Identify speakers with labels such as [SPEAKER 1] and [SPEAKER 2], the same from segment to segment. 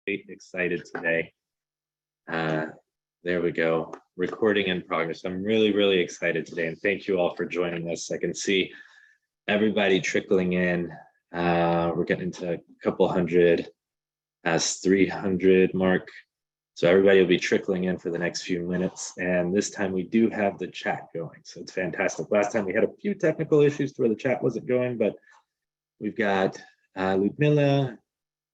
[SPEAKER 1] excited today. There we go. Recording in progress. I'm really excited today, and thank you all for joining us. I can see everybody trickling in. We're getting to a couple hundred, past 300 mark. So everybody will be trickling in for the next few minutes. And this time we do have the chat going. So it's fantastic. Last time we had a few technical issues to where the chat wasn't going, but we've got Ludmilla,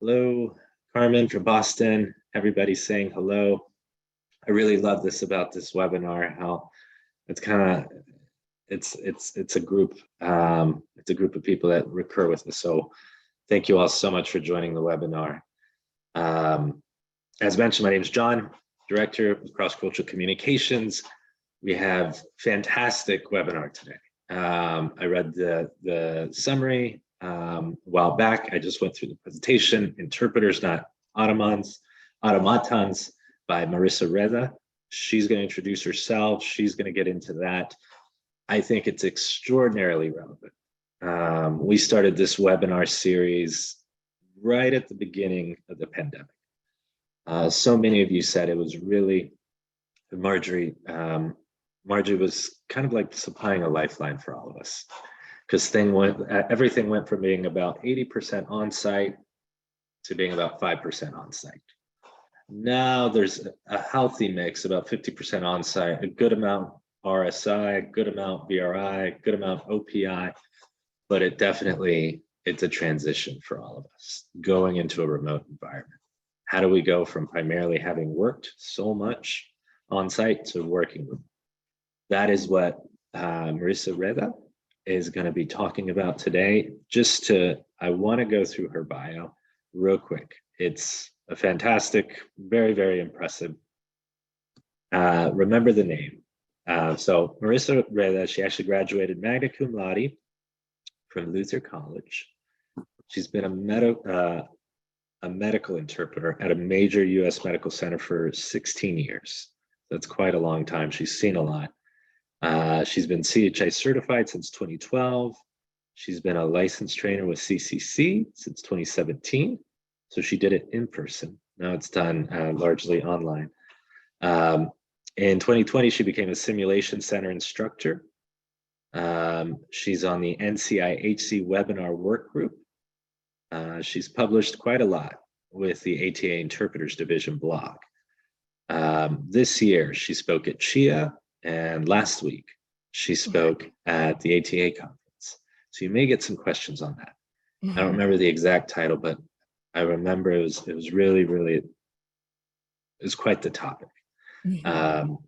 [SPEAKER 1] hello, Carmen from Boston, everybody's saying hello. I really love this about this webinar, how it's kind of, it's a group of people that recur with us. So thank you all so much for joining the webinar. As mentioned, my name is John, Director of Cross-Cultural Communications. We have fantastic webinar today. I read the summary a while back. I just went through the presentation, Interpreters, Not Automatons by Marissa Reza. She's going to introduce herself. She's going to get into that. I think it's extraordinarily relevant. We started this webinar series right at the beginning of the pandemic. So many of you said it was really, Marjorie was kind of like supplying a lifeline for all of us, because everything went from being about 80% on-site to being about 5% on-site. Now there's a healthy mix, about 50% on-site, a good amount RSI, a good amount VRI, a good amount OPI, but it's a transition for all of us going into a remote environment. How do we go from primarily having worked so much on-site to working remote? That is what Marissa Reda is going to be talking about today. I want to go through her bio real quick. It's a fantastic, very impressive. Remember the name. So Marissa Reda, she actually graduated magna cum laude from Luther College. She's been a medical interpreter at a major US medical center for 16 years. That's quite a long time. She's seen a lot. She's been CHI certified since 2012. She's been a licensed trainer with CCC since 2017. So she did it in person. Now it's done largely online. In 2020, she became a simulation center instructor. She's on the NCI-HC webinar work group. She's published quite a lot with the ATA Interpreters Division blog. This year, she spoke at CHIA, and last week, she spoke at the ATA conference. So you may get some questions on that. I don't remember the exact title, but I remember it was really, it was quite the topic. And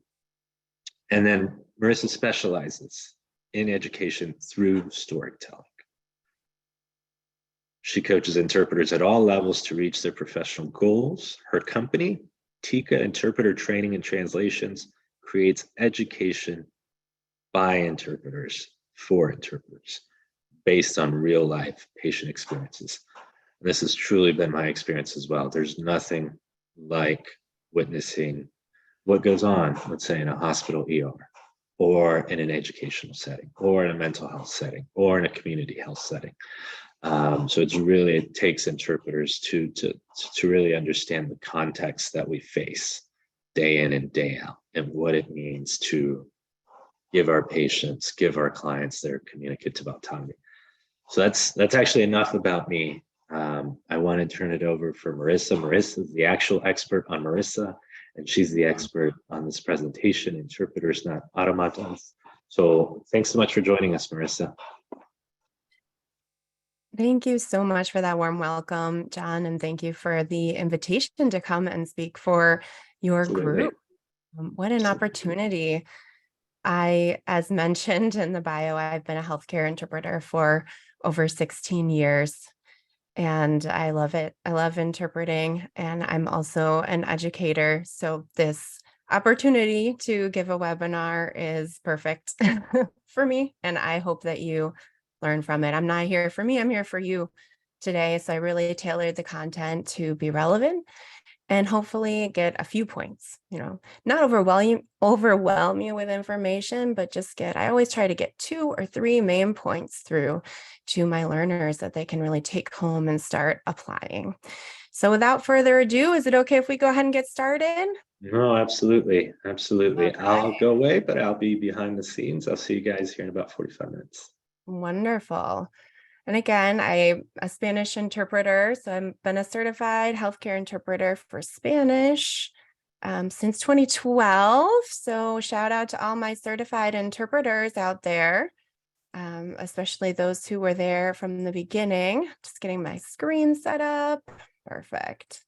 [SPEAKER 1] then Marissa specializes in education through storytelling. She coaches interpreters at all levels to reach their professional goals. Her company, Tika Interpreter Training and Translations, creates education by interpreters for interpreters based on real life patient experiences. And this has truly been my experience as well. There's nothing like witnessing what goes on, let's say in a hospital ER, or in an educational setting, or in a mental health setting, or in a community health setting. So it takes interpreters to really understand the context that we face day in and day out, and what it means to give our patients, give our clients their communicative autonomy. So that's actually enough about me. I want to turn it over for Marissa. Marissa is the actual expert on Marissa, and she's the expert on this presentation, Interpreters, Not Automatons. So thanks so much for joining us, Marissa.
[SPEAKER 2] Thank you so much for that warm welcome, John, and thank you for the invitation to come and speak for your group. What an opportunity. As mentioned in the bio, I've been a healthcare interpreter for over 16 years, and I love it. I love interpreting, and I'm also an educator. So this opportunity to give a webinar is perfect for me, and I hope that you learn from it. I'm not here for me, I'm here for you today. So I really tailored the content to be relevant and hopefully get a few points, not overwhelm you with information, but I always try to get 2 or 3 main points through to my learners that they can really take home and start applying. So without further ado, is it okay if we go ahead and get started?
[SPEAKER 1] No, absolutely. Absolutely.
[SPEAKER 2] Okay.
[SPEAKER 1] I'll go away, but I'll be behind the scenes. I'll see you guys here in about 45 minutes.
[SPEAKER 2] Wonderful. And again, I'm a Spanish interpreter, so I've been a certified healthcare interpreter for Spanish since 2012. So shout out to all my certified interpreters out there, especially those who were there from the beginning. Just getting my screen set up. Perfect.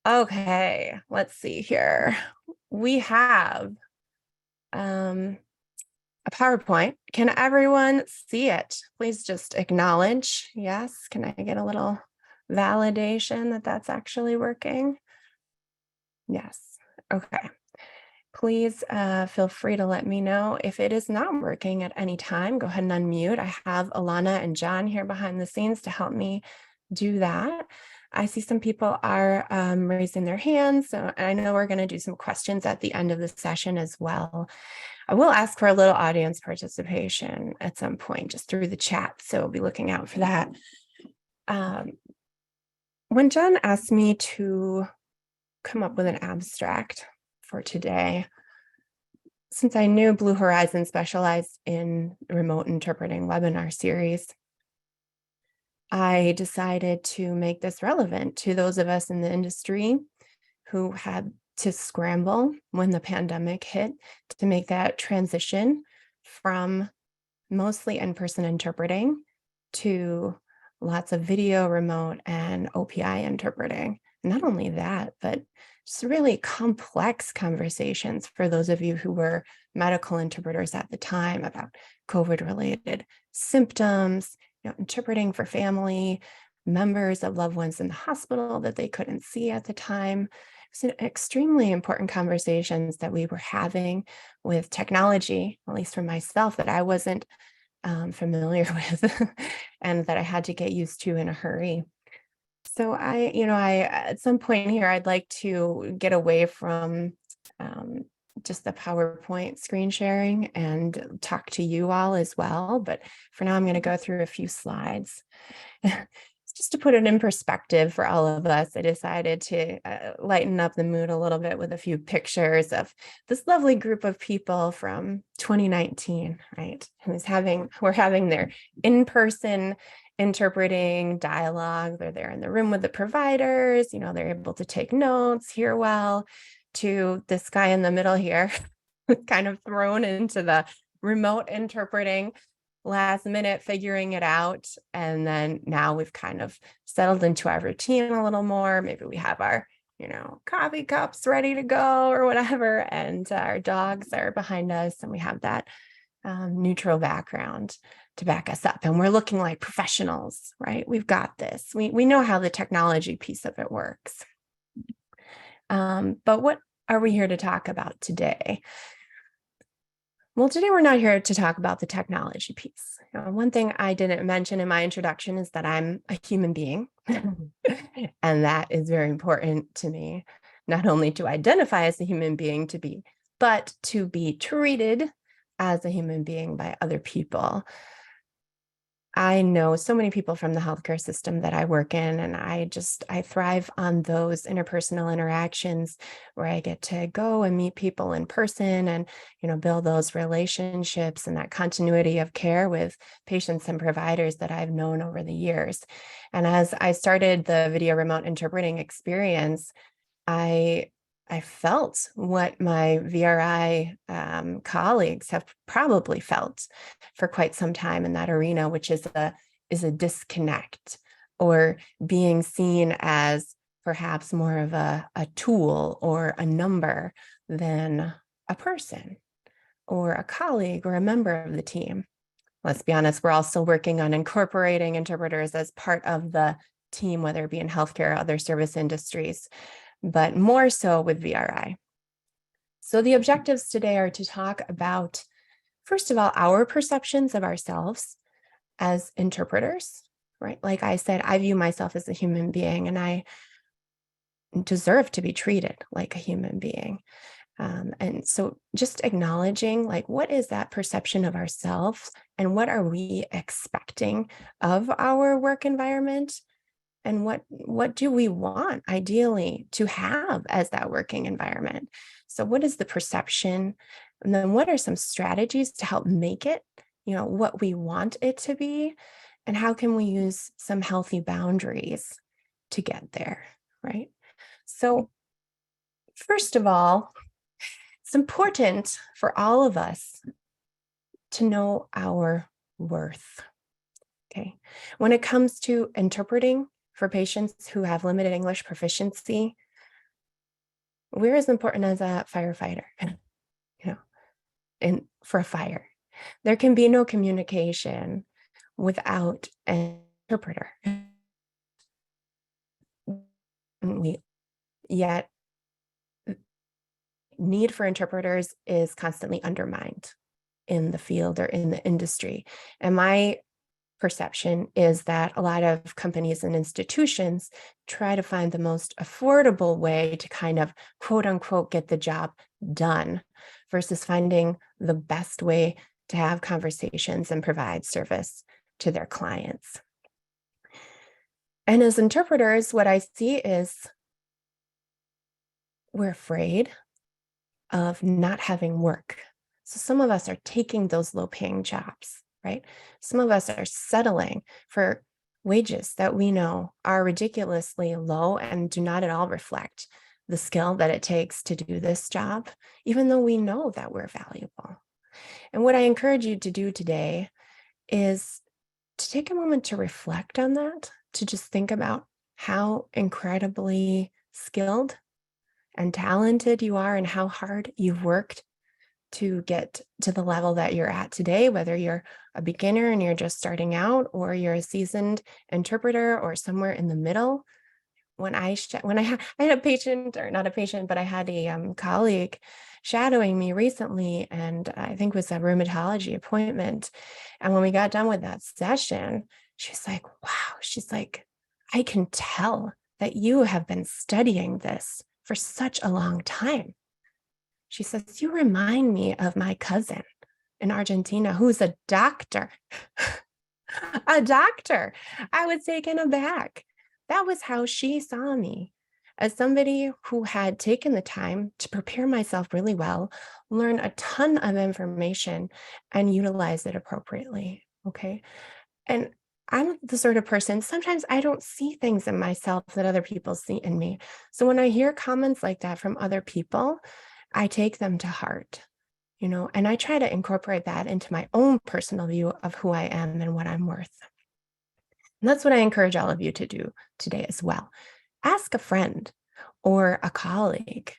[SPEAKER 2] Okay, let's see here. We have a PowerPoint. Can everyone see it? Please just acknowledge. Yes. Can I get a little validation that that's actually working? Yes. Okay. Please feel free to let me know if it is not working at any time. Go ahead and unmute. I have Alana and John here behind the scenes to help me do that. I see some people are raising their hands, so I know we're going to do some questions at the end of the session as well. I will ask for a little audience participation at some point, just through the chat, so we'll be looking out for that. When John asked me to come up with an abstract for today, since I knew Blue Horizon specialized in remote interpreting webinar series, I decided to make this relevant to those of us in the industry who had to scramble when the pandemic hit to make that transition from mostly in-person interpreting to lots of video, remote, and OPI interpreting. Not only that, but just really complex conversations for those of you who were medical interpreters at the time about COVID-related symptoms, interpreting for family members of loved ones in the hospital that they couldn't see at the time. It's extremely important conversations that we were having with technology, at least for myself, that I wasn't familiar with and that I had to get used to in a hurry. So I at some point here, I'd like to get away from just the PowerPoint screen sharing and talk to you all as well. But for now, I'm going to go through a few slides. Just to put it in perspective for all of us, I decided to lighten up the mood a little bit with a few pictures of this lovely group of people from 2019, right? Who are having their in-person interpreting dialogue. They're there in the room with the providers, they're able to take notes, hear well, to this guy in the middle here, kind of thrown into the remote interpreting last minute, figuring it out. And then now we've kind of settled into our routine a little more. Maybe we have our, coffee cups ready to go or whatever. And our dogs are behind us and we have that neutral background to back us up. And we're looking like professionals, right? We've got this. We know how the technology piece of it works. But what are we here to talk about today? Well, today we're not here to talk about the technology piece. One thing I didn't mention in my introduction is that I'm a human being, and that is very important to me, not only to identify as a human being but to be treated as a human being by other people. I know so many people from the healthcare system that I work in, and I thrive on those interpersonal interactions where I get to go and meet people in person and, build those relationships and that continuity of care with patients and providers that I've known over the years. And as I started the video remote interpreting experience, I felt what my VRI colleagues have probably felt for quite some time in that arena, which is a disconnect, or being seen as perhaps more of a tool or a number than a person or a colleague or a member of the team. Let's be honest, we're all still working on incorporating interpreters as part of the team, whether it be in healthcare or other service industries, but more so with VRI. So the objectives today are to talk about, first of all, our perceptions of ourselves as interpreters, right? Like I said, I view myself as a human being and I deserve to be treated like a human being. And so just acknowledging, like, what is that perception of ourselves and what are we expecting of our work environment? And what do we want ideally to have as that working environment? So what is the perception? And then what are some strategies to help make it, what we want it to be? And how can we use some healthy boundaries to get there, right? So first of all, it's important for all of us to know our worth. Okay. When it comes to interpreting for patients who have limited English proficiency, we're as important as a firefighter, and for a fire. There can be no communication without an interpreter. Yet need for interpreters is constantly undermined in the field or in the industry. And my perception is that a lot of companies and institutions try to find the most affordable way to kind of quote unquote get the job done versus finding the best way to have conversations and provide service to their clients. And as interpreters, what I see is we're afraid of not having work. So some of us are taking those low-paying jobs, right? Some of us are settling for wages that we know are ridiculously low and do not at all reflect the skill that it takes to do this job, even though we know that we're valuable. And what I encourage you to do today is to take a moment to reflect on that, to just think about how incredibly skilled and talented you are and how hard you've worked to get to the level that you're at today, whether you're a beginner and you're just starting out, or you're a seasoned interpreter or somewhere in the middle. When I had a patient, or not a patient, but I had a colleague shadowing me recently, and I think it was a rheumatology appointment. And when we got done with that session, she's like, wow, she's like, I can tell that you have been studying this for such a long time. She says, you remind me of my cousin in Argentina who's a doctor. A doctor. I was taken aback. That was how she saw me, as somebody who had taken the time to prepare myself really well, learn a ton of information, and utilize it appropriately. Okay. And I'm the sort of person, sometimes I don't see things in myself that other people see in me. So when I hear comments like that from other people, I take them to heart, and I try to incorporate that into my own personal view of who I am and what I'm worth. And that's what I encourage all of you to do today as well. Ask a friend or a colleague,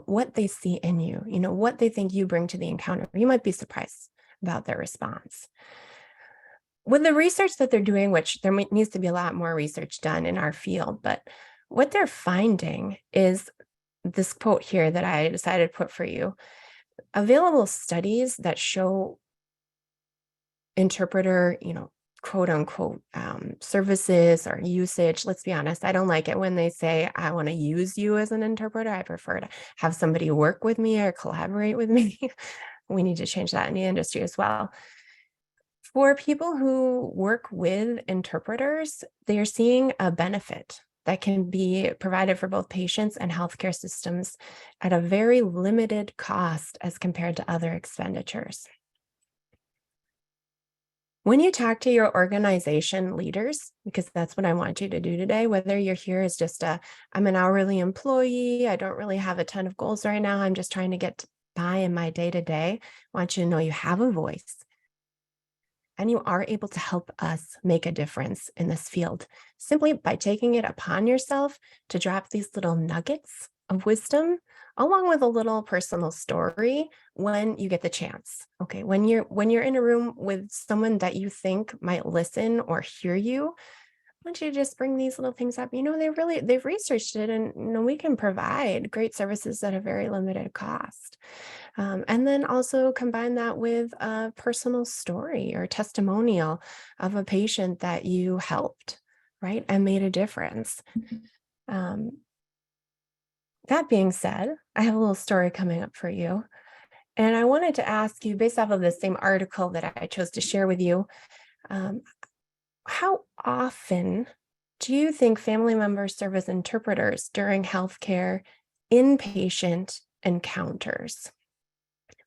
[SPEAKER 2] what they see in you, what they think you bring to the encounter. You might be surprised about their response. With the research that they're doing, which there needs to be a lot more research done in our field, but what they're finding is this quote here that I decided to put for you. Available studies that show interpreter, quote unquote, services or usage. Let's be honest, I don't like it when they say, I want to use you as an interpreter. I prefer to have somebody work with me or collaborate with me. We need to change that in the industry as well. For people who work with interpreters, they are seeing a benefit that can be provided for both patients and healthcare systems at a very limited cost as compared to other expenditures. When you talk to your organization leaders, because that's what I want you to do today, whether you're here as just I'm an hourly employee, I don't really have a ton of goals right now, I'm just trying to get by in my day-to-day, I want you to know you have a voice. And you are able to help us make a difference in this field simply by taking it upon yourself to drop these little nuggets of wisdom along with a little personal story when you get the chance. Okay, when you're in a room with someone that you think might listen or hear you, why don't you just bring these little things up? They've researched it, and we can provide great services at a very limited cost. And then also combine that with a personal story or testimonial of a patient that you helped, right, and made a difference. That being said, I have a little story coming up for you. And I wanted to ask you, based off of the same article that I chose to share with you, how often Do you think family members serve as interpreters during healthcare inpatient encounters?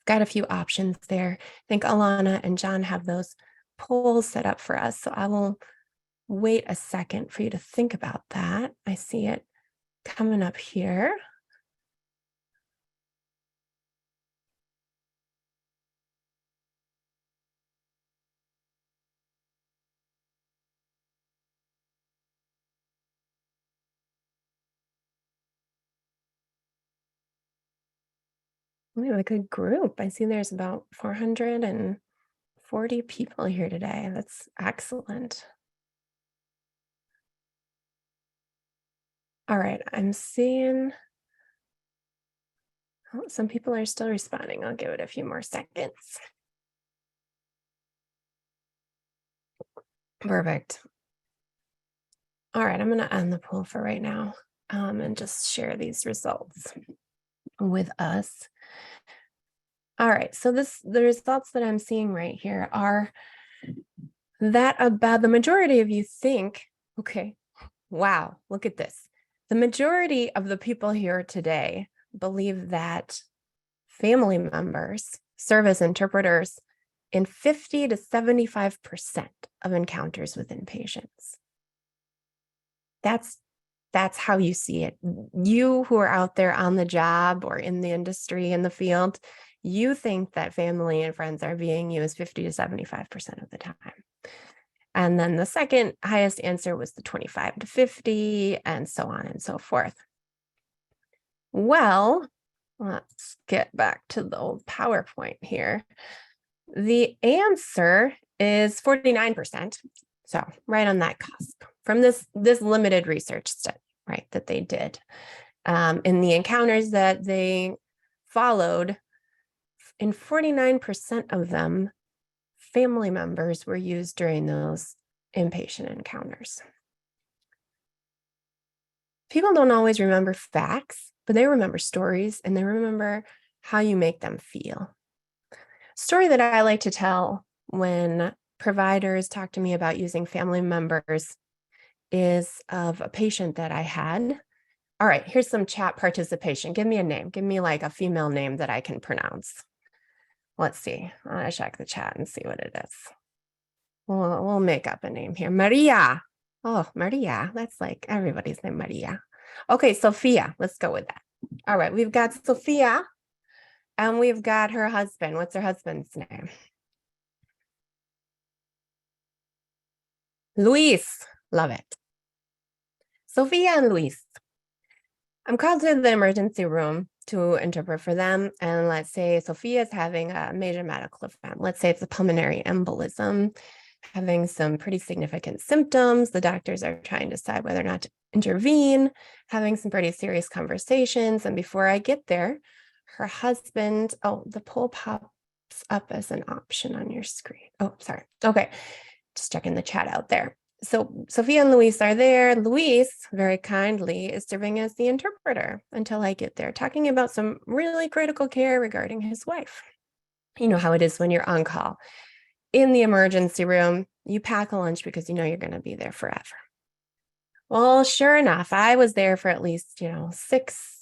[SPEAKER 2] Got a few options there. I think Alana and John have those polls set up for us. So I will wait a second for you to think about that. I see it coming up here. We have a good group. I see there's about 440 people here today. That's excellent. All right, I'm seeing some people are still responding. I'll give it a few more seconds. Perfect. All right, I'm going to end the poll for right now and just share these results with us. All right, so the results that I'm seeing right here are that about the majority of you think, okay, wow, look at this. The majority of the people here today believe that family members serve as interpreters in 50 to 75% of encounters with inpatients. That's how you see it. You who are out there on the job or in the industry, in the field, you think that family and friends are being used 50 to 75% of the time. And then the second highest answer was the 25 to 50, and so on and so forth. Well, let's get back to the old PowerPoint here. The answer is 49%. So right on that cusp from this limited research study, right, that they did. In the encounters that they followed, in 49% of them, family members were used during those inpatient encounters. People don't always remember facts, but they remember stories and they remember how you make them feel. Story that I like to tell when providers talk to me about using family members is of a patient that I had. All right, here's some chat participation. Give me a name. Give me like a female name that I can pronounce. Let's see. I'll check the chat and see what it is. We'll make up a name here. Maria. Oh, Maria. That's like everybody's name, Maria. Okay, Sophia. Let's go with that. All right, we've got Sophia and we've got her husband. What's her husband's name? Luis. Love it. Sophia and Luis. I'm called to the emergency room to interpret for them. And let's say Sophia is having a major medical event. Let's say it's a pulmonary embolism, having some pretty significant symptoms. The doctors are trying to decide whether or not to intervene, having some pretty serious conversations. And before I get there, her husband, the poll pops up as an option on your screen. Oh, sorry. Okay. Just checking the chat out there. So Sophia and Luis are there. Luis, very kindly, is serving as the interpreter until I get there, talking about some really critical care regarding his wife. You know how it is when you're on call. In the emergency room, you pack a lunch because you know you're going to be there forever. Well, sure enough, I was there for at least, 6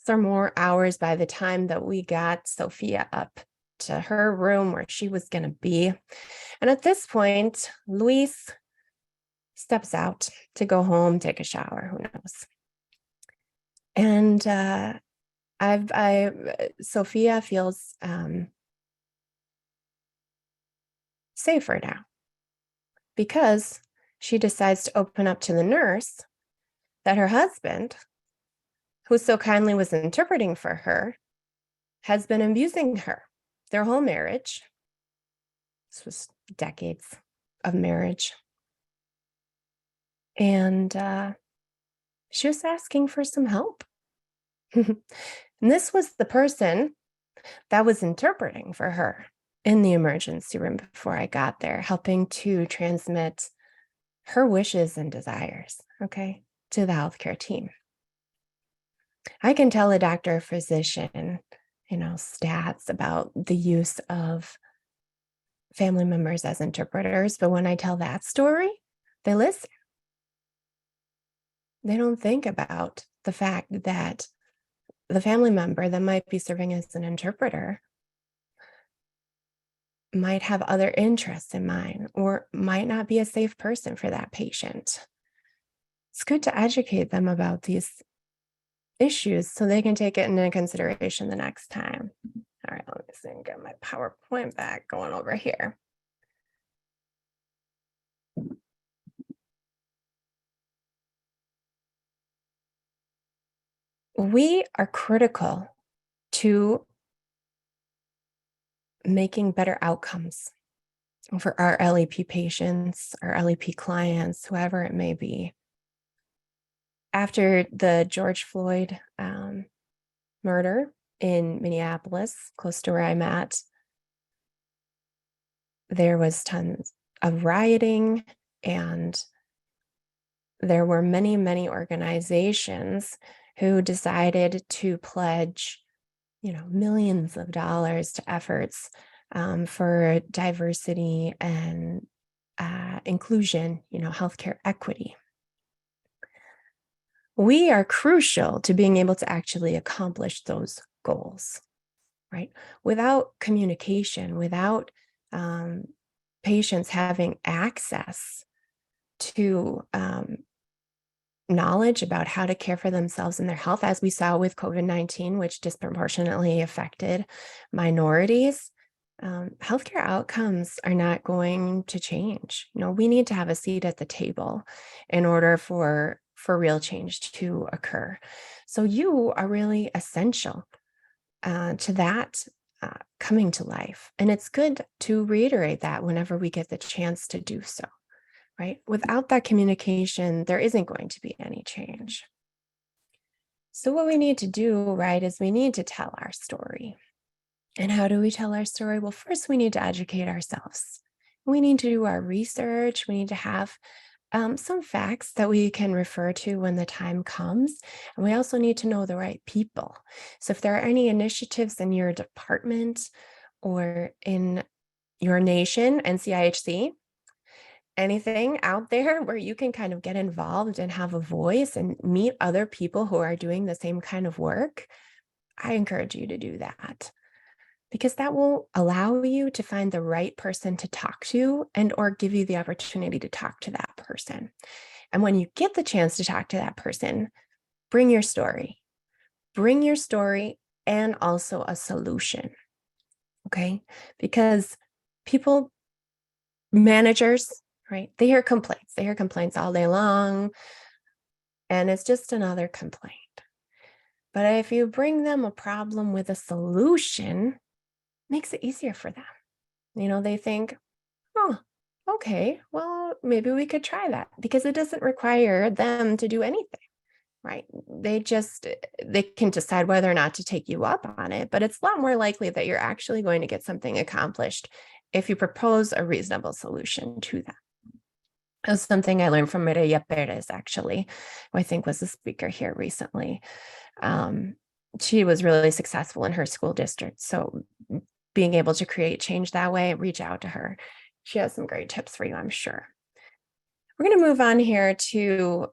[SPEAKER 2] or more hours by the time that we got Sophia up to her room where she was going to be. And at this point, Luis steps out to go home, take a shower, who knows. And Sophia feels safer now because she decides to open up to the nurse that her husband, who so kindly was interpreting for her, has been abusing her their whole marriage. This was decades of marriage. And she was asking for some help. And this was the person that was interpreting for her in the emergency room before I got there, helping to transmit her wishes and desires, okay, to the healthcare team. I can tell a doctor or physician, stats about the use of family members as interpreters, but when I tell that story, they listen. They don't think about the fact that the family member that might be serving as an interpreter might have other interests in mind or might not be a safe person for that patient. It's good to educate them about these issues so they can take it into consideration the next time. All right, let me see and get my PowerPoint back going over here. We are critical to making better outcomes for our LEP patients, our LEP clients, whoever it may be. After the George Floyd murder in Minneapolis, close to where I'm at, there was tons of rioting, and there were many, many organizations who decided to pledge, millions of dollars to efforts for diversity and inclusion, healthcare equity. We are crucial to being able to actually accomplish those goals, right? Without communication, without patients having access to knowledge about how to care for themselves and their health, as we saw with COVID-19, which disproportionately affected minorities, healthcare outcomes are not going to change. We need to have a seat at the table in order for real change to occur. So you are really essential to that coming to life. And it's good to reiterate that whenever we get the chance to do so, right? Without that communication, there isn't going to be any change. So what we need to do, right, is we need to tell our story. And how do we tell our story? Well, first, we need to educate ourselves. We need to do our research. We need to have some facts that we can refer to when the time comes. And we also need to know the right people. So if there are any initiatives in your department or in your nation, NCIHC, anything out there where you can kind of get involved and have a voice and meet other people who are doing the same kind of work, I encourage you to do that, because that will allow you to find the right person to talk to and or give you the opportunity to talk to that person. And when you get the chance to talk to that person, bring your story. Bring your story and also a solution. Okay? Because people, managers, right? They hear complaints. They hear complaints all day long, and it's just another complaint. But if you bring them a problem with a solution, it makes it easier for them. They think, oh, okay, well, maybe we could try that, because it doesn't require them to do anything, right? They can decide whether or not to take you up on it, but it's a lot more likely that you're actually going to get something accomplished if you propose a reasonable solution to them. That was something I learned from Maria Perez, actually, who I think was a speaker here recently. She was really successful in her school district. So being able to create change that way, reach out to her. She has some great tips for you, I'm sure. We're going to move on here to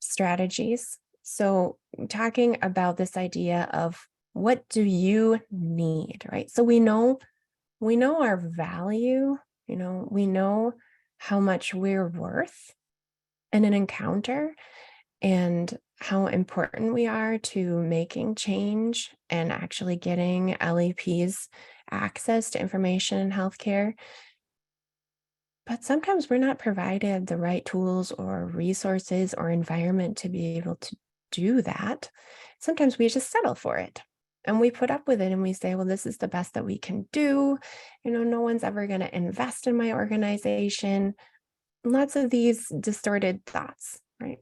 [SPEAKER 2] strategies. So talking about this idea of what do you need, right? So we know our value, we know how much we're worth in an encounter and how important we are to making change and actually getting LEPs access to information in healthcare. But sometimes we're not provided the right tools or resources or environment to be able to do that. Sometimes we just settle for it and we put up with it and we say, well, this is the best that we can do. No one's ever going to invest in my organization. Lots of these distorted thoughts, right?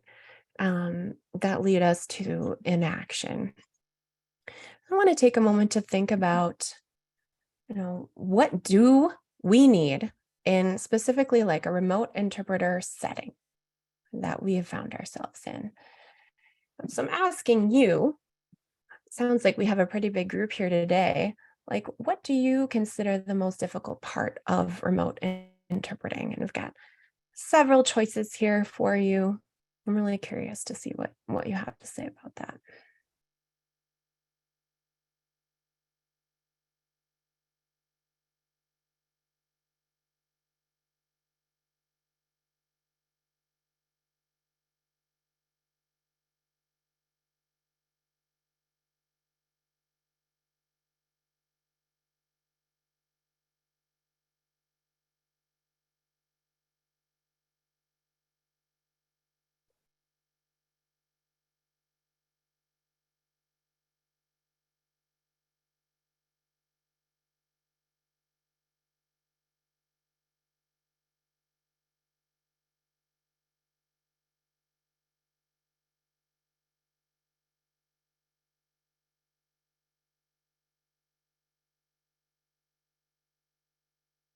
[SPEAKER 2] That lead us to inaction. I want to take a moment to think about, what do we need in specifically like a remote interpreter setting that we have found ourselves in. So I'm asking you, sounds like we have a pretty big group here today. Like, what do you consider the most difficult part of remote interpreting? And we've got several choices here for you. I'm really curious to see what you have to say about that.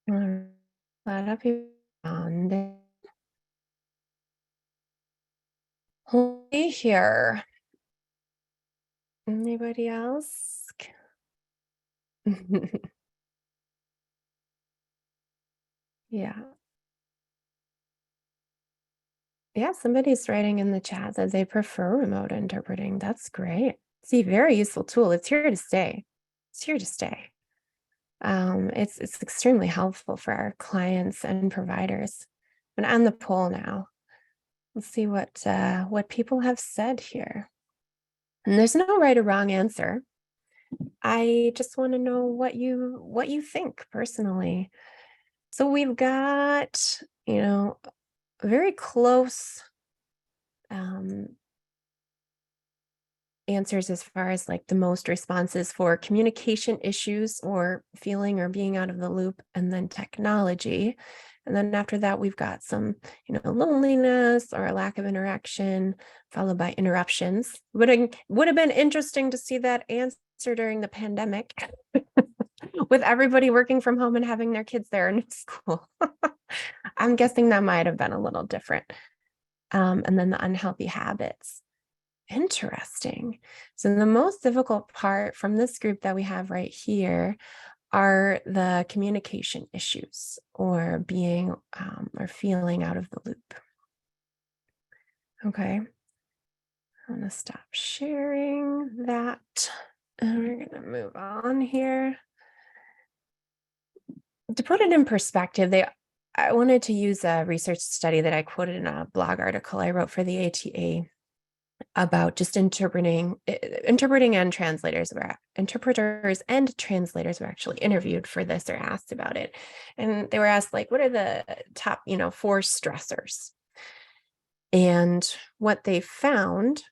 [SPEAKER 2] Glad of you found it. Holy here. Anybody else? Yeah. Yeah, somebody's writing in the chat that they prefer remote interpreting. That's great. See, very useful tool. It's here to stay. It's here to stay. It's extremely helpful for our clients and providers. And on the poll now, let's see what people have said here. And there's no right or wrong answer. I just want to know what you think personally. So we've got, very close answers as far as like the most responses for communication issues or feeling or being out of the loop, and then technology. And then after that, we've got some, loneliness or a lack of interaction, followed by interruptions. Would have been interesting to see that answer during the pandemic with everybody working from home and having their kids there in school. I'm guessing that might have been a little different. And then the unhealthy habits. Interesting. So the most difficult part from this group that we have right here are the communication issues or being or feeling out of the loop. Okay. I'm going to stop sharing that. And we're going to move on here. To put it in perspective, I wanted to use a research study that I quoted in a blog article I wrote for the ATA about just interpreting and interpreters and translators were actually interviewed for this or asked about it. And they were asked, like, what are the top, 4 stressors? And what they found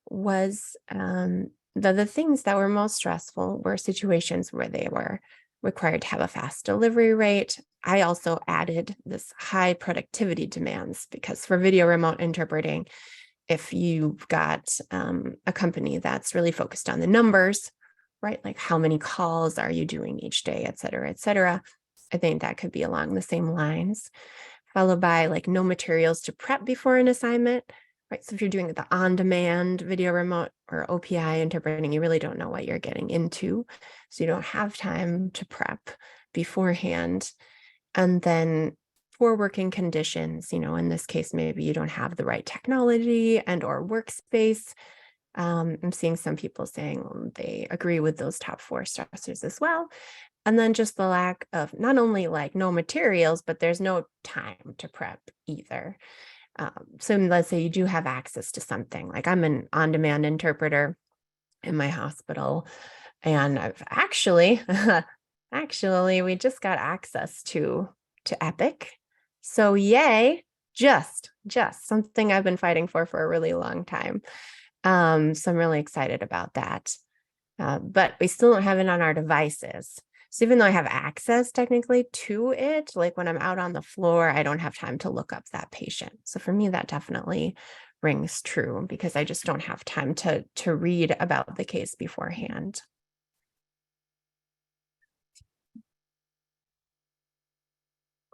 [SPEAKER 2] was the things that were most stressful were situations where they were required to have a fast delivery rate. I also added this high productivity demands because for video remote interpreting, if you've got a company that's really focused on the numbers, right? Like how many calls are you doing each day, et cetera, I think that could be along the same lines, followed by like no materials to prep before an assignment, right? So if you're doing the on-demand video remote or OPI interpreting, you really don't know what you're getting into. So you don't have time to prep beforehand. And then poor working conditions, in this case, maybe you don't have the right technology and or workspace. I'm seeing some people saying they agree with those top 4 stressors as well. And then just the lack of not only like no materials, but there's no time to prep either. So let's say you do have access to something, like I'm an on-demand interpreter in my hospital, and I've actually we just got access to Epic. So yay, just something I've been fighting for a really long time. So I'm really excited about that. But we still don't have it on our devices. So even though I have access technically to it, like when I'm out on the floor, I don't have time to look up that patient. So for me, that definitely rings true because I just don't have time to read about the case beforehand.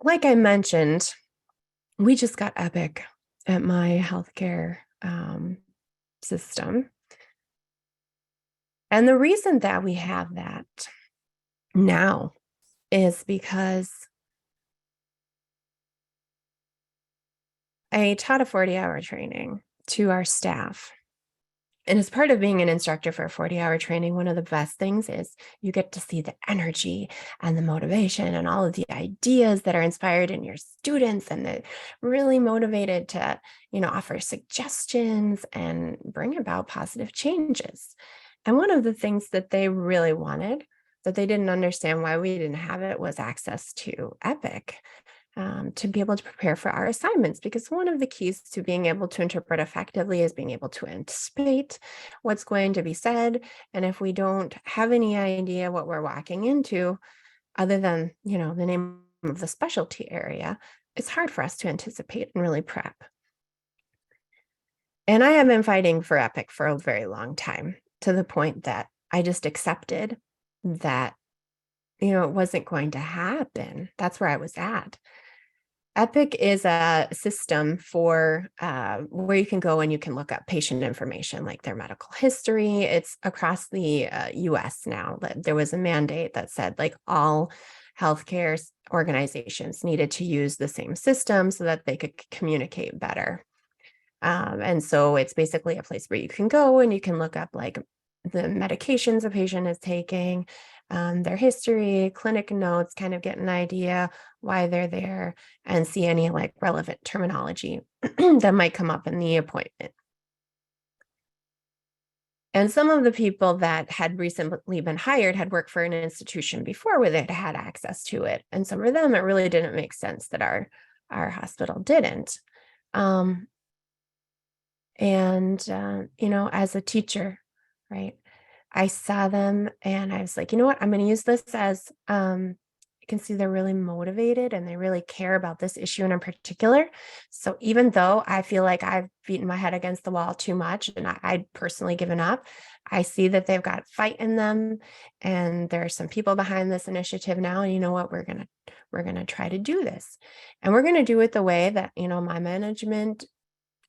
[SPEAKER 2] Like I mentioned, we just got Epic at my healthcare system. And the reason that we have that now is because I taught a 40-hour training to our staff. And as part of being an instructor for a 40-hour training, one of the best things is you get to see the energy and the motivation and all of the ideas that are inspired in your students, and they're really motivated to, offer suggestions and bring about positive changes. And one of the things that they really wanted, that they didn't understand why we didn't have it, was access to Epic. To be able to prepare for our assignments, because one of the keys to being able to interpret effectively is being able to anticipate what's going to be said. And if we don't have any idea what we're walking into, other than, the name of the specialty area, it's hard for us to anticipate and really prep. And I have been fighting for Epic for a very long time, to the point that I just accepted that, it wasn't going to happen. That's where I was at. Epic is a system for where you can go and you can look up patient information, like their medical history. It's across the US now. There was a mandate that said like all healthcare organizations needed to use the same system so that they could communicate better. And so it's basically a place where you can go and you can look up like the medications a patient is taking, their history, clinic notes, kind of get an idea why they're there, and see any like relevant terminology that might come up in the appointment. And some of the people that had recently been hired had worked for an institution before where they had access to it. And so for them, it really didn't make sense that our hospital didn't. As a teacher, right, I saw them and I was like, you know what, I'm going to use this as, you can see they're really motivated and they really care about this issue in particular. So even though I feel like I've beaten my head against the wall too much and I'd personally given up, I see that they've got fight in them, and there are some people behind this initiative now. And you know what, we're gonna try to do this, and we're gonna do it the way that my management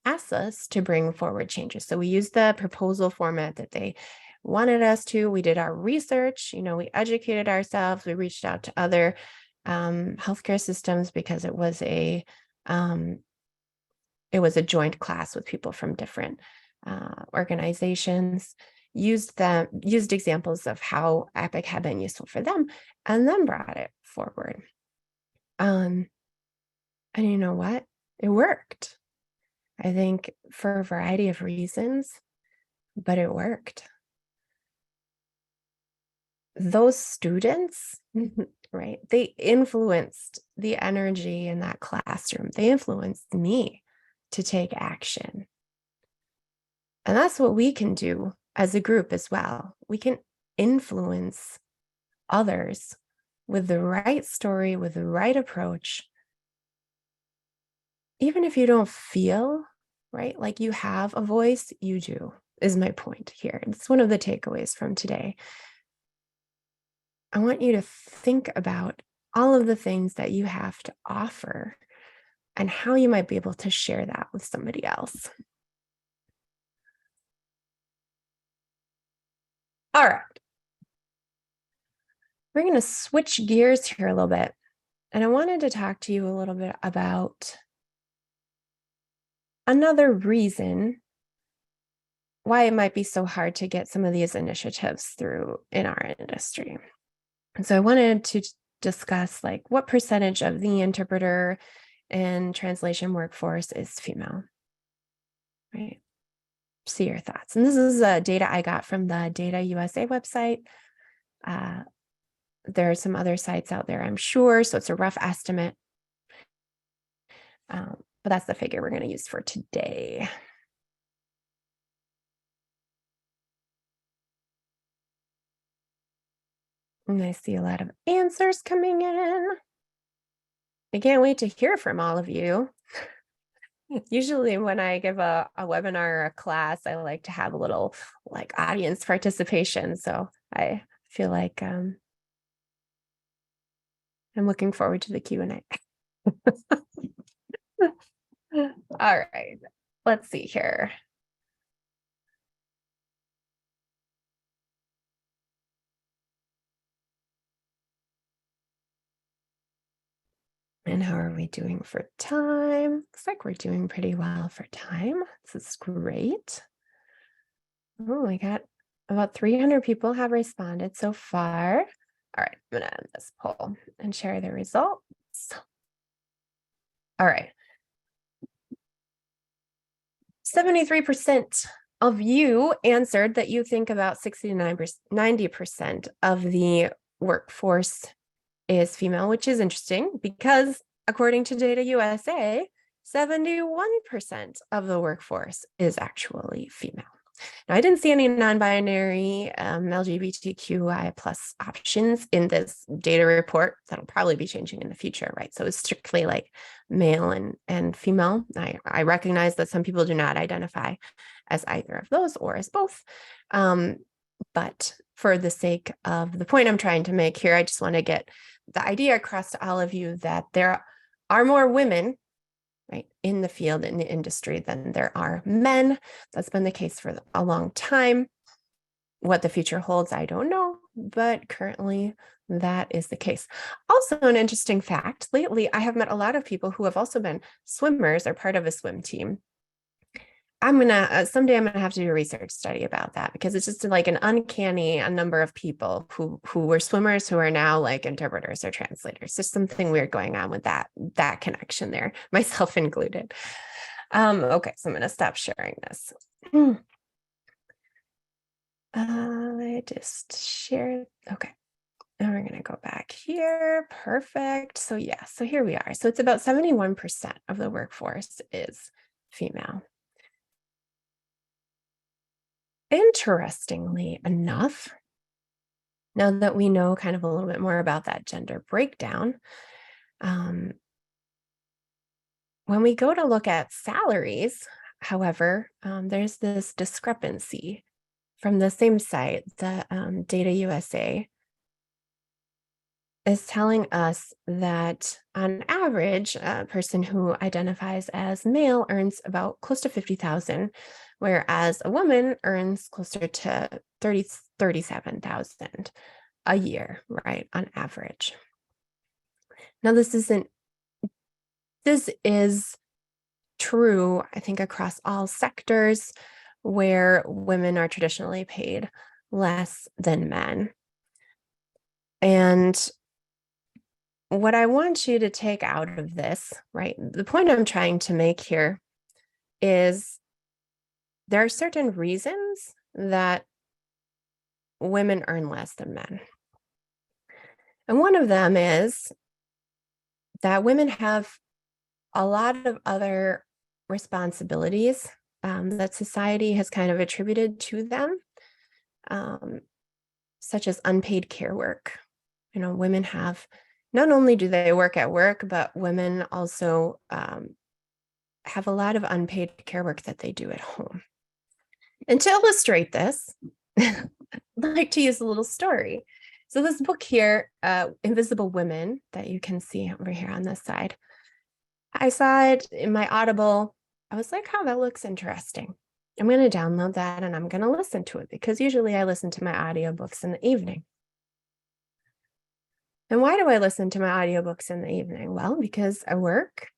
[SPEAKER 2] asked us to bring forward changes. So we used the proposal format that they wanted us to. We did our research, we educated ourselves. We reached out to other healthcare systems, because it was a joint class with people from different organizations. Used examples of how Epic had been useful for them, and then brought it forward. And you know what? It worked. I think for a variety of reasons, but it worked. Those students, right, they influenced the energy in that classroom. They influenced me to take action. And that's what we can do as a group as well. We can influence others with the right story, with the right approach. Even if you don't feel, right, like you have a voice, you do, is my point here. It's one of the takeaways from today. I want you to think about all of the things that you have to offer and how you might be able to share that with somebody else. All right. We're going to switch gears here a little bit. And I wanted to talk to you a little bit about another reason why it might be so hard to get some of these initiatives through in our industry. And so I wanted to discuss like what percentage of the interpreter and translation workforce is female, right? See your thoughts. And this is data I got from the Data USA website. There are some other sites out there, I'm sure. So it's a rough estimate. But that's the figure we're going to use for today. And I see a lot of answers coming in. I can't wait to hear from all of you. Usually when I give a webinar or a class, I like to have a little like audience participation. So I feel like I'm looking forward to the Q&A. All right, let's see here. And how are we doing for time? Looks like we're doing pretty well for time. This is great. Oh, we got about 300 people have responded so far. All right, I'm gonna end this poll and share the results. All right. 73% of you answered that you think about 69%, 90% of the workforce is female, which is interesting because according to Data USA, 71% of the workforce is actually female. Now, I didn't see any non-binary LGBTQI plus options in this data report. That'll probably be changing in the future, right? So it's strictly like male and female. I recognize that some people do not identify as either of those or as both. But for the sake of the point I'm trying to make here, I just want to get the idea across to all of you that there are more women, right, in the field, in the industry than there are men. That's been the case for a long time. What the future holds, I don't know, but currently that is the case. Also, an interesting fact, lately I have met a lot of people who have also been swimmers or part of a swim team. Someday I'm gonna have to do a research study about that because it's just like an uncanny number of people who were swimmers who are now like interpreters or translators. There's something weird going on with that connection there, myself included. Okay, so I'm gonna stop sharing this. I just shared, okay. And we're gonna go back here, perfect. So yeah, so here we are. So it's about 71% of the workforce is female. Interestingly enough, now that we know kind of a little bit more about that gender breakdown, when we go to look at salaries, however, there's this discrepancy from the same site, the Data USA is telling us that on average, a person who identifies as male earns about close to 50,000, whereas a woman earns closer to 37,000 a year, right, on average. Now, this is true, I think, across all sectors where women are traditionally paid less than men. And what I want you to take out of this, right, the point I'm trying to make here is there are certain reasons that women earn less than men. And one of them is that women have a lot of other responsibilities that society has kind of attributed to them, such as unpaid care work. You know, women have, not only do they work at work, but women also have a lot of unpaid care work that they do at home. And to illustrate this, I'd like to use a little story. So this book here, Invisible Women, that you can see over here on this side, I saw it in my Audible. I was like, oh, that looks interesting. I'm going to download that and I'm going to listen to it because usually I listen to my audiobooks in the evening. And why do I listen to my audiobooks in the evening? Well, because I work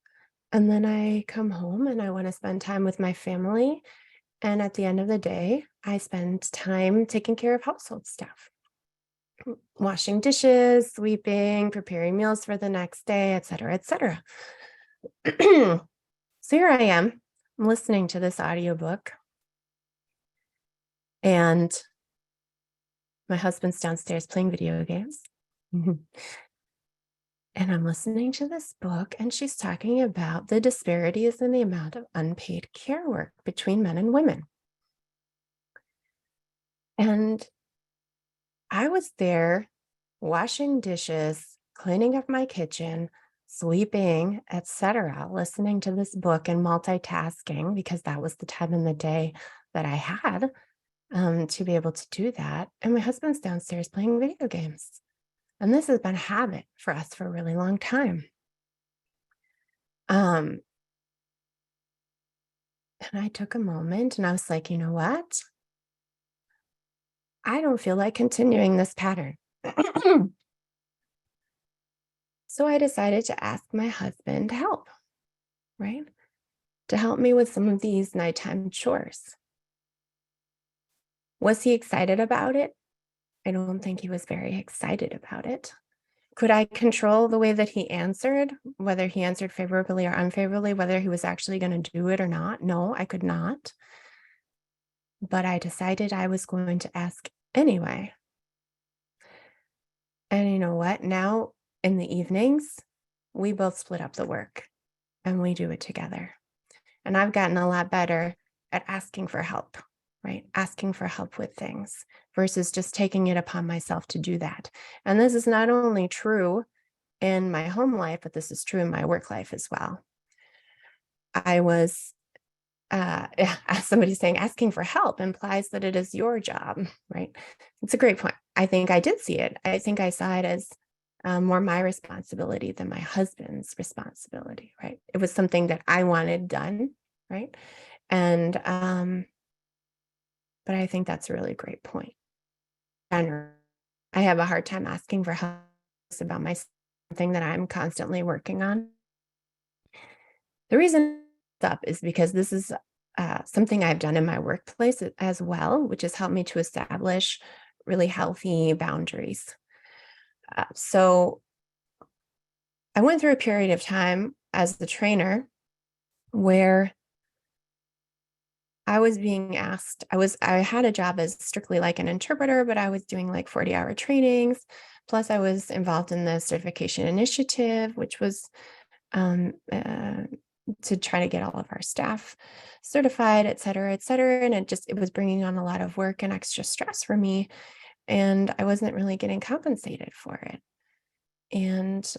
[SPEAKER 2] and then I come home and I want to spend time with my family. And at the end of the day, I spend time taking care of household stuff, washing dishes, sweeping, preparing meals for the next day, et cetera, et cetera. So here I am, I'm listening to this audiobook and my husband's downstairs playing video games. And I'm listening to this book and she's talking about the disparities in the amount of unpaid care work between men and women. And I was there washing dishes, cleaning up my kitchen, sweeping, etc., listening to this book and multitasking because that was the time in the day that I had to be able to do that. And my husband's downstairs playing video games. And this has been a habit for us for a really long time. And I took a moment and I was like, you know what? I don't feel like continuing this pattern. So I decided to ask my husband to help, right? To help me with some of these nighttime chores. Was he excited about it? I don't think he was very excited about it. Could I control the way that he answered, whether he answered favorably or unfavorably, whether he was actually going to do it or not? No, I could not. But I decided I was going to ask anyway. And you know what? Now in the evenings, we both split up the work and we do it together. And I've gotten a lot better at asking for help, right? Asking for help with things versus just taking it upon myself to do that. And this is not only true in my home life, but this is true in my work life as well. I was, as somebody saying, asking for help implies that it is your job, right? It's a great point. I think I did see it. I think I saw it as more my responsibility than my husband's responsibility, right? It was something that I wanted done, right? And, but I think that's a really great point. And I have a hard time asking for help about my something that I'm constantly working on. The reason it's up is because this is something I've done in my workplace as well, which has helped me to establish really healthy boundaries. So I went through a period of time as the trainer where I was being asked, I had a job as strictly like an interpreter, but I was doing like 40-hour trainings. Plus, I was involved in the certification initiative, which was um, uh, to try to get all of our staff certified, et cetera, et cetera. And it was bringing on a lot of work and extra stress for me. And I wasn't really getting compensated for it. And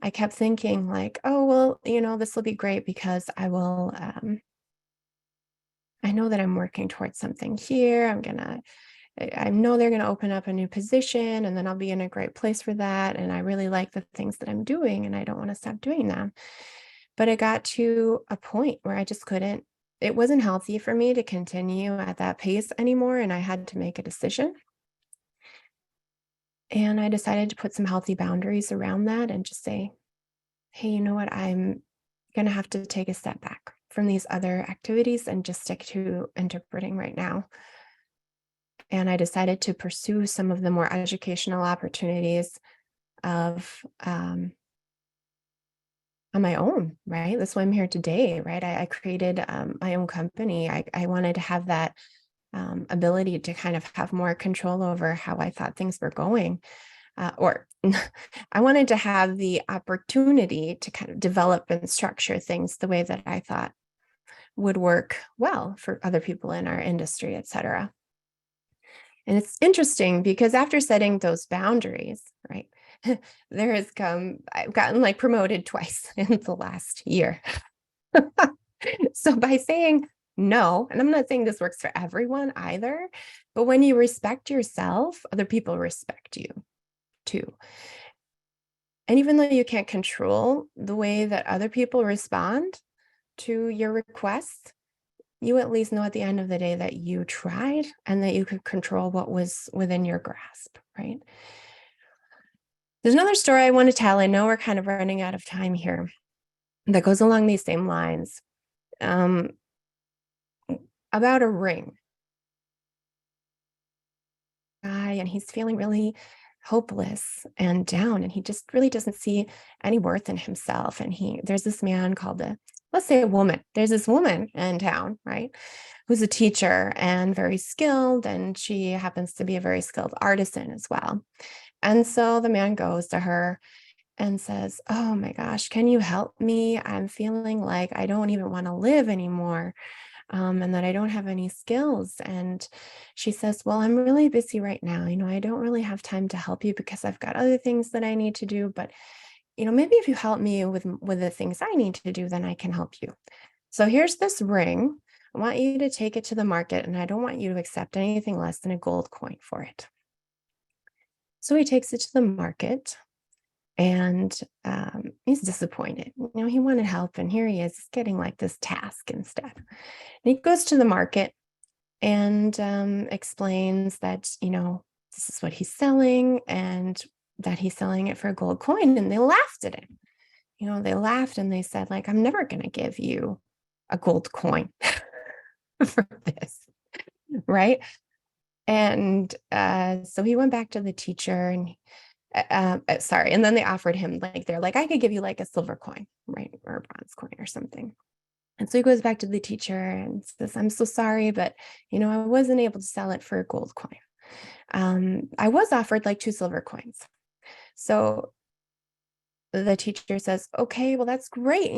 [SPEAKER 2] I kept thinking like, oh, well, this will be great because I know that I'm working towards something here. I know they're going to open up a new position and then I'll be in a great place for that. And I really like the things that I'm doing and I don't want to stop doing them. But it got to a point where I just couldn't, it wasn't healthy for me to continue at that pace anymore. And I had to make a decision. And I decided to put some healthy boundaries around that and just say, hey, you know what? I'm going to have to take a step back from these other activities and just stick to interpreting right now. And I decided to pursue some of the more educational opportunities of on my own, right? That's why I'm here today, right? I created my own company. I wanted to have that ability to kind of have more control over how I thought things were going. Or I wanted to have the opportunity to kind of develop and structure things the way that I thought would work well for other people in our industry, et cetera. And it's interesting because after setting those boundaries, right, I've gotten like promoted twice in the last year. So by saying no, and I'm not saying this works for everyone either, but when you respect yourself, other people respect you too. And even though you can't control the way that other people respond to your requests, you at least know at the end of the day that you tried and that you could control what was within your grasp, right? There's another story I want to tell. I know we're kind of running out of time here that goes along these same lines about a ring. Guy, and he's feeling really hopeless and down, and he just really doesn't see any worth in himself. And there's this man called let's say a woman. There's this woman in town, right, who's a teacher and very skilled, and she happens to be a very skilled artisan as well. And so the man goes to her and says, oh my gosh, can you help me? I'm feeling like I don't even want to live anymore. And that I don't have any skills. And she says, well, I'm really busy right now. I don't really have time to help you because I've got other things that I need to do. But, maybe if you help me with the things I need to do, then I can help you. So here's this ring. I want you to take it to the market, and I don't want you to accept anything less than a gold coin for it. So he takes it to the market. And he's disappointed. He wanted help, and here he is getting like this task instead. And he goes to the market and explains that, this is what he's selling and that he's selling it for a gold coin, and they laughed at him. They laughed and they said, like, I'm never going to give you a gold coin for this, right? And so he went back to the teacher and sorry. And then they offered him, like, they're like, I could give you like a silver coin, right? Or a bronze coin or something. And so he goes back to the teacher and says, I'm so sorry, but, I wasn't able to sell it for a gold coin. I was offered like 2 silver coins. So the teacher says, okay, well, that's great.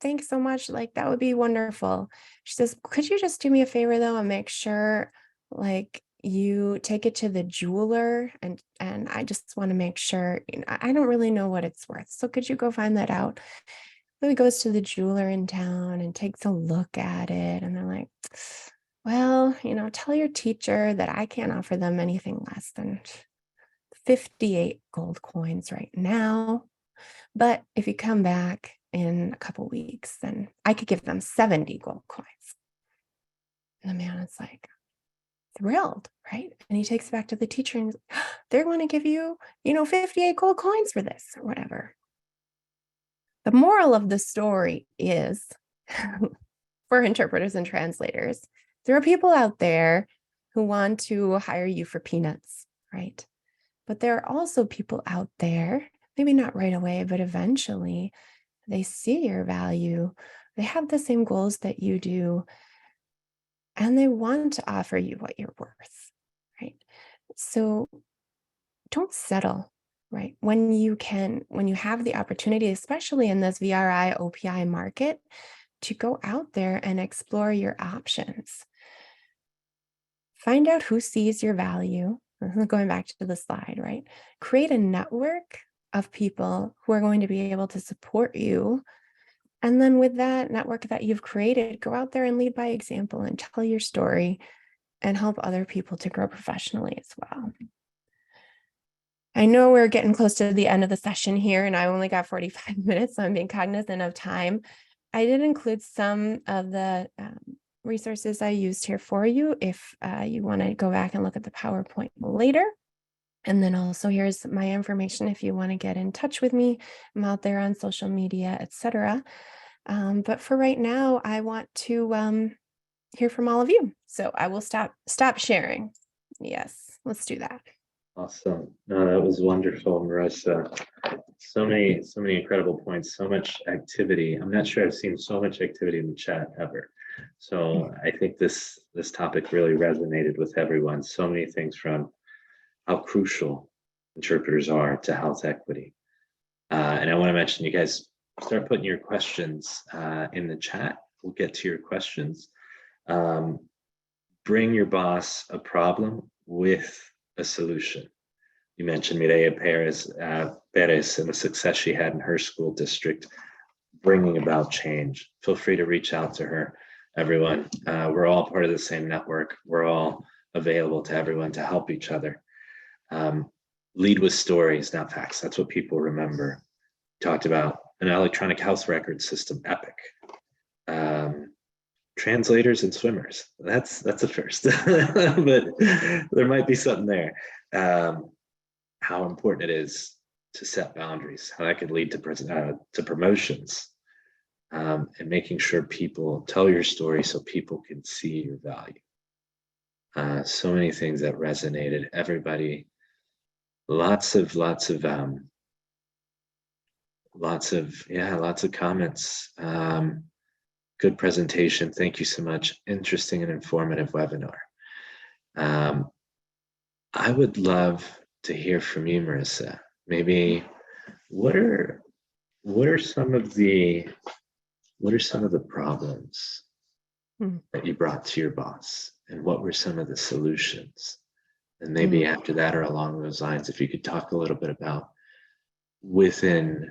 [SPEAKER 2] Thanks so much. Like, that would be wonderful. She says, could you just do me a favor though, and make sure like you take it to the jeweler, and I just want to make sure, I don't really know what it's worth. So could you go find that out? So he goes to the jeweler in town and takes a look at it. And they're like, well, tell your teacher that I can't offer them anything less than 58 gold coins right now. But if you come back in a couple weeks, then I could give them 70 gold coins. And the man is like thrilled, right? And he takes it back to the teacher and they're going to give you, 58 gold coins for this or whatever. The moral of the story is for interpreters and translators, there are people out there who want to hire you for peanuts, right? But there are also people out there, maybe not right away, but eventually they see your value. They have the same goals that you do, and they want to offer you what you're worth, right? So don't settle, right? When you have the opportunity, especially in this VRI, OPI market, to go out there and explore your options. Find out who sees your value. Going back to the slide, right? Create a network of people who are going to be able to support you. And then with that network that you've created, go out there and lead by example and tell your story and help other people to grow professionally as well. I know we're getting close to the end of the session here, and I only got 45 minutes, so I'm being cognizant of time. I did include some of the resources I used here for you if you want to go back and look at the PowerPoint later. And then also here's my information if you want to get in touch with me. I'm out there on social media, etc. But for right now, I want to hear from all of you. So I will stop sharing. Yes, let's do that.
[SPEAKER 1] Awesome. No, that was wonderful, Marissa. So many incredible points, so much activity. I'm not sure I've seen so much activity in the chat ever. So I think this topic really resonated with everyone. So many things, from how crucial interpreters are to health equity. And I want to mention, you guys start putting your questions in the chat. We'll get to your questions. Bring your boss a problem with a solution. You mentioned Mireia Perez and the success she had in her school district, bringing about change. Feel free to reach out to her, everyone. We're all part of the same network. We're all available to everyone to help each other. Lead with stories, not facts. That's what people remember. Talked about an electronic health record system, EPIC. Translators and swimmers. That's a first, but there might be something there. How important it is to set boundaries, how that could lead to promotions, and making sure people tell your story so people can see your value. So many things that resonated. Everybody, lots of comments. Good presentation. Thank you so much. Interesting and informative webinar. I would love to hear from you, Marissa. Maybe what are some of the problems that you brought to your boss, and what were some of the solutions? And maybe after that, or along those lines, if you could talk a little bit about, without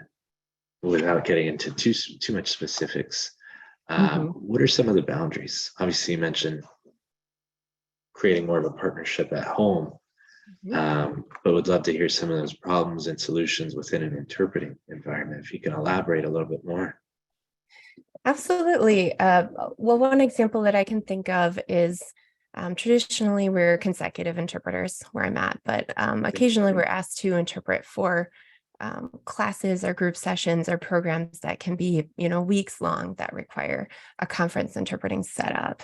[SPEAKER 1] getting into too much specifics, what are some of the boundaries? Obviously, you mentioned creating more of a partnership at home, but would love to hear some of those problems and solutions within an interpreting environment. If you can elaborate a little bit more.
[SPEAKER 2] Absolutely. Well, one example that I can think of is Traditionally, we're consecutive interpreters where I'm at, but occasionally we're asked to interpret for classes or group sessions or programs that can be, weeks long that require a conference interpreting setup.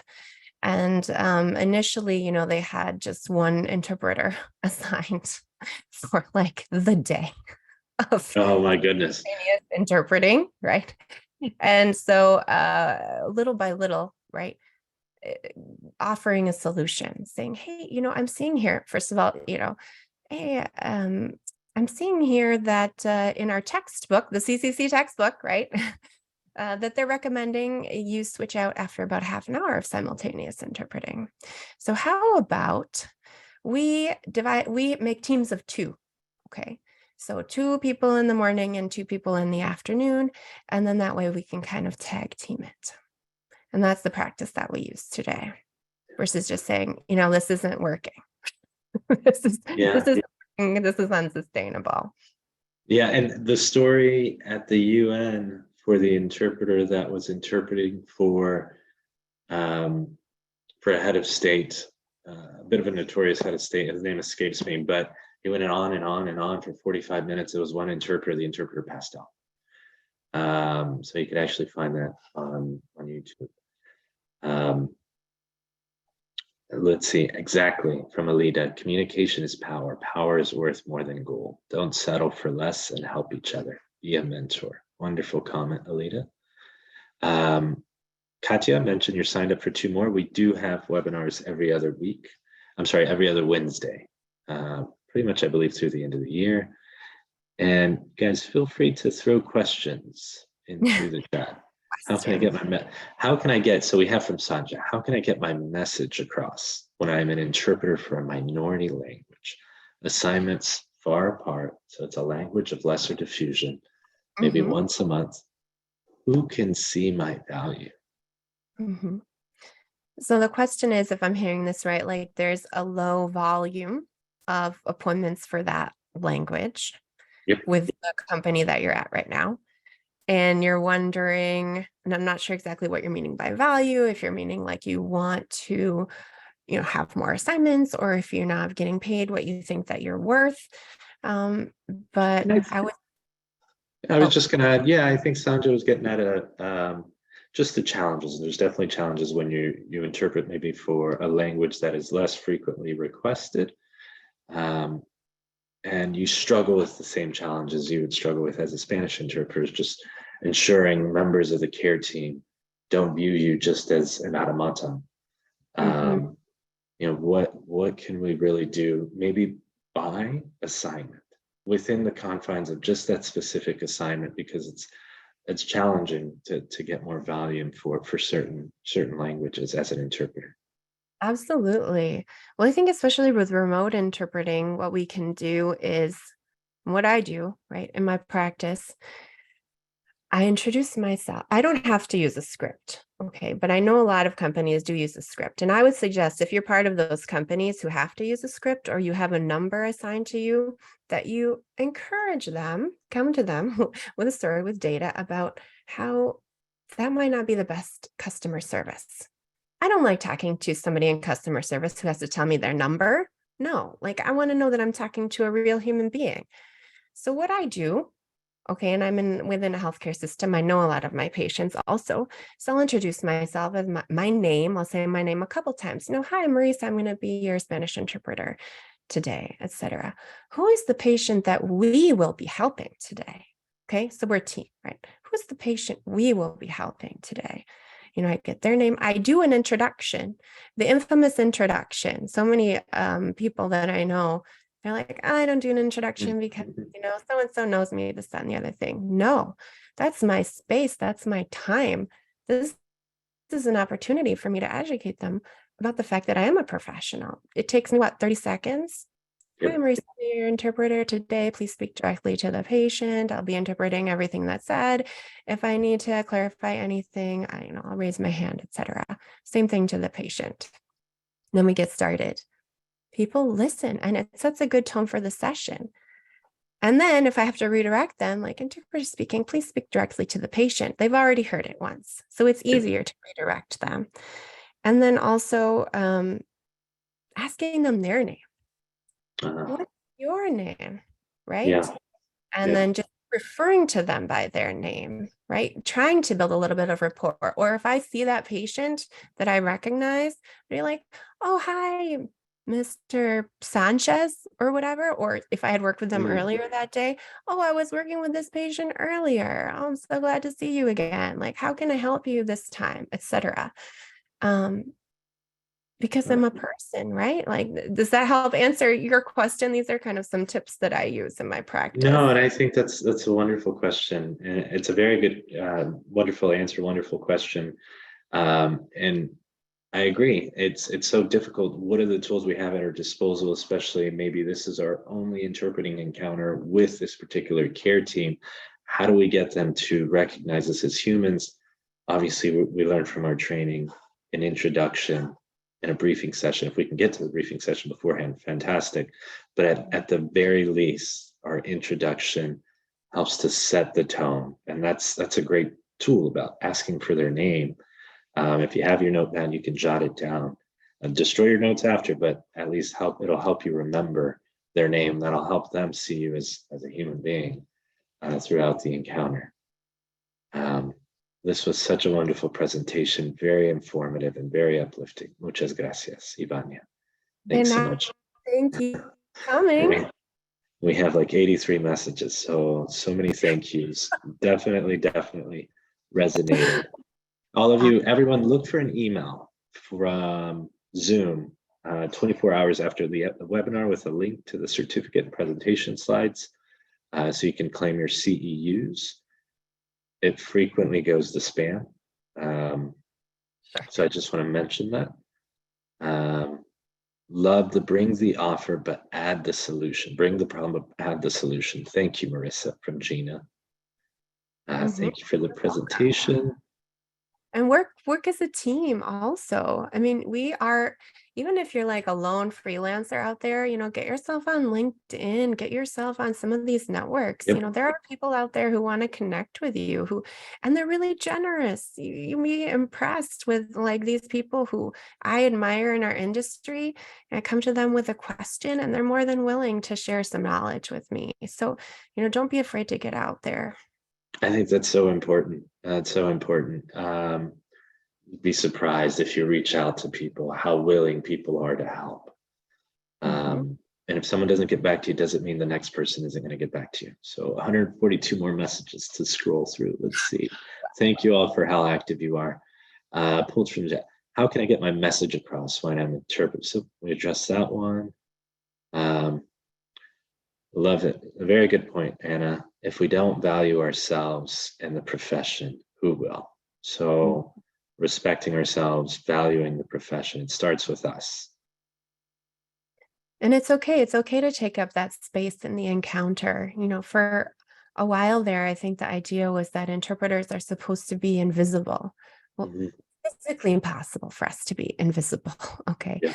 [SPEAKER 2] And initially, they had just one interpreter assigned for like the day of
[SPEAKER 1] Oh my goodness.
[SPEAKER 2] interpreting, right? And so little by little, right, offering a solution, saying, hey, I'm seeing here, first of all, hey, I'm seeing here that in our textbook, the CCC textbook, right, that they're recommending you switch out after about half an hour of simultaneous interpreting. So how about we make teams of two, okay? So 2 people in the morning and 2 people in the afternoon, and then that way we can kind of tag team it. And that's the practice that we use today versus just saying, this isn't working. this is
[SPEAKER 1] Yeah.
[SPEAKER 2] this is unsustainable.
[SPEAKER 1] Yeah, and the story at the UN for the interpreter that was interpreting for a head of state, a bit of a notorious head of state. His name escapes me, but he went on and on and on for 45 minutes. It was one interpreter. The interpreter passed out. So you could actually find that on YouTube. Let's see, exactly from Alida. Communication is power. Power is worth more than gold. Don't settle for less and help each other. Be a mentor. Wonderful comment, Alida. Katya mentioned you're signed up for 2 more. We do have webinars every other week. I'm sorry, every other Wednesday. Pretty much, I believe, through the end of the year. And guys, feel free to throw questions into the chat. How can I get so we have from Sanja, how can I get my message across when I'm an interpreter for a minority language? Assignments far apart, so it's a language of lesser diffusion, maybe once a month. Who can see my value?
[SPEAKER 2] So the question is, if I'm hearing this right, like there's a low volume of appointments for that language with the company that you're at right now. And you're wondering, and I'm not sure exactly what you're meaning by value, if you're meaning like you want to, have more assignments, or if you're not getting paid what you think that you're worth. But
[SPEAKER 1] I was just gonna add, I think Sanja was getting at just the challenges. There's definitely challenges when you interpret maybe for a language that is less frequently requested. And you struggle with the same challenges you would struggle with as a Spanish interpreter, just ensuring members of the care team don't view you just as an automaton. What can we really do? Maybe by assignment within the confines of just that specific assignment, because it's challenging to get more volume for certain languages as an interpreter.
[SPEAKER 2] Absolutely. Well, I think especially with remote interpreting, what we can do is what I do, right, in my practice. I introduce myself. I don't have to use a script, okay, but I know a lot of companies do use a script. And I would suggest if you're part of those companies who have to use a script, or you have a number assigned to you, that you encourage them, come to them with a story, with data about how that might not be the best customer service. I don't like talking to somebody in customer service who has to tell me their number. No, like I want to know that I'm talking to a real human being. So what I do, okay, and I'm within a healthcare system, I know a lot of my patients also. So I'll introduce myself as my name. I'll say my name a couple times. Hi, I'm Marisa. I'm going to be your Spanish interpreter today, etc. Who is the patient that we will be helping today? Okay, so we're a team, right? Who's the patient we will be helping today? I get their name. I do an introduction, the infamous introduction. So many people that I know, they're like, I don't do an introduction because, so-and-so knows me, this, that, and the other thing. No, that's my space. That's my time. This is an opportunity for me to educate them about the fact that I am a professional. It takes me, 30 seconds? Hi, I'm Marisa, your interpreter today. Please speak directly to the patient. I'll be interpreting everything that's said. If I need to clarify anything, I'll raise my hand, etc. Same thing to the patient. Then we get started. People listen, and it sets a good tone for the session. And then if I have to redirect them, like interpreter speaking, please speak directly to the patient. They've already heard it once, so it's easier to redirect them. And then also, asking them their name.
[SPEAKER 1] Uh,
[SPEAKER 2] What's your name? Right?
[SPEAKER 1] yeah,
[SPEAKER 2] And
[SPEAKER 1] yeah.
[SPEAKER 2] then just referring to them by their name, right? Trying to build a little bit of rapport. Or if I see that patient that I recognize, be like, oh, hi, Mr. Sanchez or whatever. Or if I had worked with them
[SPEAKER 1] Mm,
[SPEAKER 2] earlier that day, oh, I was working with this patient earlier. Oh, I'm so glad to see you again. Like, how can I help you this time, etc. Um, because
[SPEAKER 1] uh,
[SPEAKER 2] I'm a person, right? Like, does that help answer your question? These are kind of some tips that I use in my practice.
[SPEAKER 1] no, and I think that's a wonderful question, and it's a very good, wonderful answer, wonderful question. And I agree. It's so difficult. What are the tools we have at our disposal, especially maybe this is our only interpreting encounter with this particular care team? How do we get them to recognize us as humans? Obviously, we learn from our training, an introduction, and a briefing session. If we can get to the briefing session beforehand, fantastic. But at the very least, our introduction helps to set the tone, and that's a great tool about asking for their name. If you have your notepad, you can jot it down. Destroy your notes after, but at least it'll help you remember their name. That'll help them see you as a human being throughout the encounter. Um, this was such a wonderful presentation, very informative and very uplifting. Muchas gracias, Ivania.
[SPEAKER 2] And
[SPEAKER 1] Thanks so
[SPEAKER 2] now,
[SPEAKER 1] much.
[SPEAKER 2] thank you for coming.
[SPEAKER 1] We have like 83 messages, so many thank yous. Definitely resonated. All of
[SPEAKER 2] Uh,
[SPEAKER 1] you, everyone, look for an email from Zoom 24 hours after the webinar with a link to the certificate and presentation slides so you can claim your CEUs. It frequently goes to spam. Um, so I just want to mention that. Um, love the bring the offer, but add the solution. Bring the problem, but add the solution. Thank you, Marissa from Gina.
[SPEAKER 2] mhm.
[SPEAKER 1] Thank you for the
[SPEAKER 2] Welcome.
[SPEAKER 1] presentation.
[SPEAKER 2] And work as a team also. I mean, we are, even if you're like a lone freelancer out there, get yourself on LinkedIn, get yourself on some of these networks.
[SPEAKER 1] Yep.
[SPEAKER 2] There are people out there who want to connect with you and they're really generous. You be impressed with like these people who I admire in our industry. And I come to them with a question and they're more than willing to share some knowledge with me. So, don't be afraid to get out there.
[SPEAKER 1] I think that's so important. That's so important. You'd be surprised if you reach out to people, how willing people are to help.
[SPEAKER 2] Mhm.
[SPEAKER 1] And if someone doesn't get back to you, doesn't mean the next person isn't going to get back to you. So 142 more messages to scroll through. Let's see. Thank you all for how active you are. Pulled from the chat. How can I get my message across when I'm interpreting? So we address that one. Um, Love it. A very good point, Anna. If we don't value ourselves and the profession, who will? So respecting ourselves, valuing the profession, it starts with us.
[SPEAKER 2] And it's okay. It's okay to take up that space in the encounter. For a while there, I think the idea was that interpreters are supposed to be invisible. Well,
[SPEAKER 1] Mhm.
[SPEAKER 2] physically impossible for us to be invisible. Okay.
[SPEAKER 1] Yeah,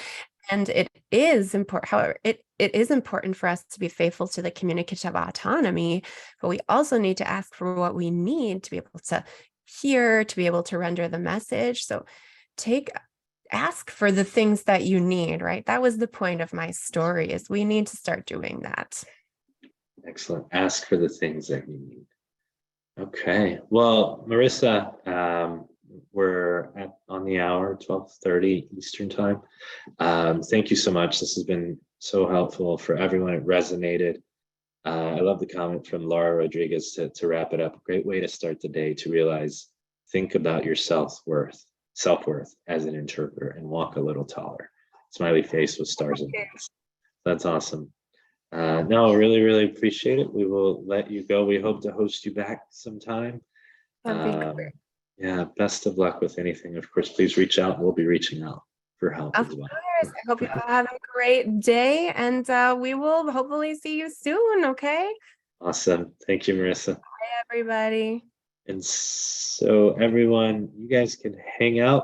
[SPEAKER 2] And it is important, however, it is important for us to be faithful to the communicative autonomy, but we also need to ask for what we need to be able to hear, to be able to render the message. So take ask for the things that you need, right? That was the point of my story is we need to start doing that.
[SPEAKER 1] excellent. Ask for the things that you need. Okay. Well, Marissa, we're on the hour, 12:30 Eastern time. Thank you so much. This has been so helpful for everyone. It resonated. I love the comment from Laura Rodriguez to wrap it up. A great way to start the day to realize, think about your self-worth as an interpreter and walk a little taller. Smiley face with stars and bumps. That's awesome. No, really appreciate it. We will let you go. We hope to host you back sometime.
[SPEAKER 2] That'd be
[SPEAKER 1] Um,
[SPEAKER 2] great.
[SPEAKER 1] yeah, best of luck with anything. Of course, please reach out. We'll be reaching out for help
[SPEAKER 2] Of
[SPEAKER 1] as well.
[SPEAKER 2] course. I hope you all have a great day and we will hopefully see you soon. Okay.
[SPEAKER 1] Awesome. Thank you, Marissa.
[SPEAKER 2] Bye, everybody.
[SPEAKER 1] And so everyone, you guys can hang out